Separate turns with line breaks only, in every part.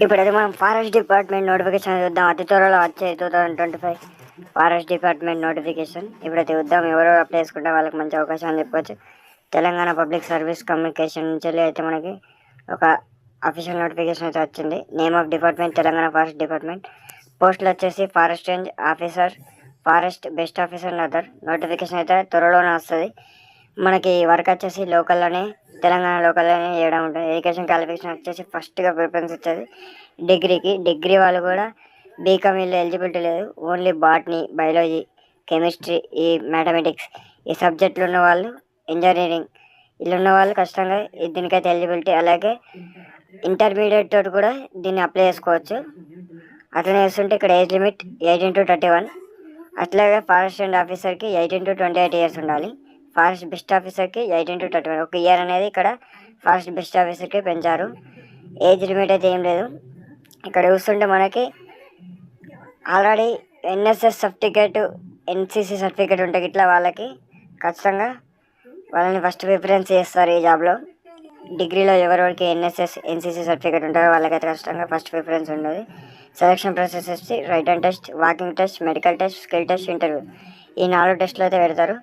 ఇప్పుడైతే మనం forest department notification చూద్దాం. అతి త్వరలో వచ్చే 2025 ఫారెస్ట్ డిపార్ట్మెంట్ నోటిఫికేషన్ ఇప్పుడైతే చూద్దాం. ఎవరో అప్లై చేసుకుంటే వాళ్ళకి మంచి అవకాశం అని చెప్పుకోవచ్చు. తెలంగాణ పబ్లిక్ సర్వీస్ కమ్యూనికేషన్ నుంచి అయితే మనకి ఒక అఫీషియల్ నోటిఫికేషన్ అయితే వచ్చింది. Name of department Telangana forest department. పోస్టులు వచ్చేసి forest range officer, forest best officer and other. Notification అయితే త్వరలోనే వస్తుంది. మనకి వర్క్ వచ్చేసి లోకల్లోనే, తెలంగాణ లోకల్లోనే చేయడం ఉంటుంది. ఎడ్యుకేషన్ క్వాలిఫికేషన్ వచ్చేసి ఫస్ట్గా ప్రిఫరెన్స్ వచ్చేది డిగ్రీకి. డిగ్రీ వాళ్ళు కూడా బీకామ్ వీళ్ళు ఎలిజిబిలిటీ లేదు. ఓన్లీ బాటనీ, బయాలజీ, కెమిస్ట్రీ, ఈ మ్యాథమెటిక్స్ ఈ సబ్జెక్టులు ఉన్న వాళ్ళు, ఇంజనీరింగ్ వీళ్ళు ఉన్న వాళ్ళు ఖచ్చితంగా దీనికైతే ఎలిజిబిలిటీ. అలాగే ఇంటర్మీడియట్ తోటి కూడా దీన్ని అప్లై చేసుకోవచ్చు. అట్లనే చూస్తుంటే ఇక్కడ ఏజ్ లిమిట్ 18 to 31. అట్లాగే ఫారెస్ట్ అండ్ ఆఫీసర్కి 18 to 28 years ఉండాలి. ఫారెస్ట్ బెస్ట్ ఆఫీసర్కి 18 to 31, ఒక ఇయర్ అనేది ఇక్కడ ఫారెస్ట్ బెస్ట్ ఆఫీసర్కి పెంచారు. ఏజ్ లిమిట్ అయితే ఏం లేదు. ఇక్కడ చూస్తుంటే మనకి already NSS certificate, NCC certificate ఉంటే ఇట్లా వాళ్ళకి ఖచ్చితంగా వాళ్ళని ఫస్ట్ ప్రిఫరెన్స్ చేస్తారు ఈ జాబ్లో. డిగ్రీలో ఎవరికి ఎన్ఎస్ఎస్, ఎన్సిసి సర్టిఫికేట్ ఉంటారో వాళ్ళకైతే ఖచ్చితంగా ఫస్ట్ ప్రిఫరెన్స్ ఉండదు. సెలక్షన్ ప్రాసెస్ వచ్చి written test, walking test, medical test, skill test, interview ఈ 4 టెస్టులు అయితే పెడతారు.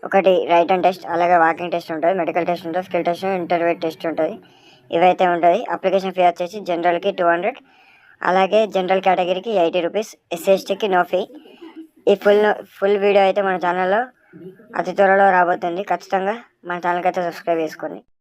ఒకటి రైటన్ టెస్ట్, అలాగే వాకింగ్ టెస్ట్ ఉంటుంది, మెడికల్ టెస్ట్ ఉంటుంది, స్కిల్ టెస్ట్, ఇంటర్వ్యూ టెస్ట్ ఉంటుంది. ఇవైతే ఉంటుంది. అప్లికేషన్ ఫీ వచ్చేసి జనరల్కి 200, అలాగే జనరల్ కేటగిరీకి 80 rupees, ఎస్సీ/ఎస్టీకి నో ఫీ. ఈ ఫుల్ వీడియో అయితే మన ఛానల్లో అతి త్వరలో రాబోతుంది. ఖచ్చితంగా మన ఛానల్కి అయితే సబ్స్క్రైబ్ చేసుకోండి.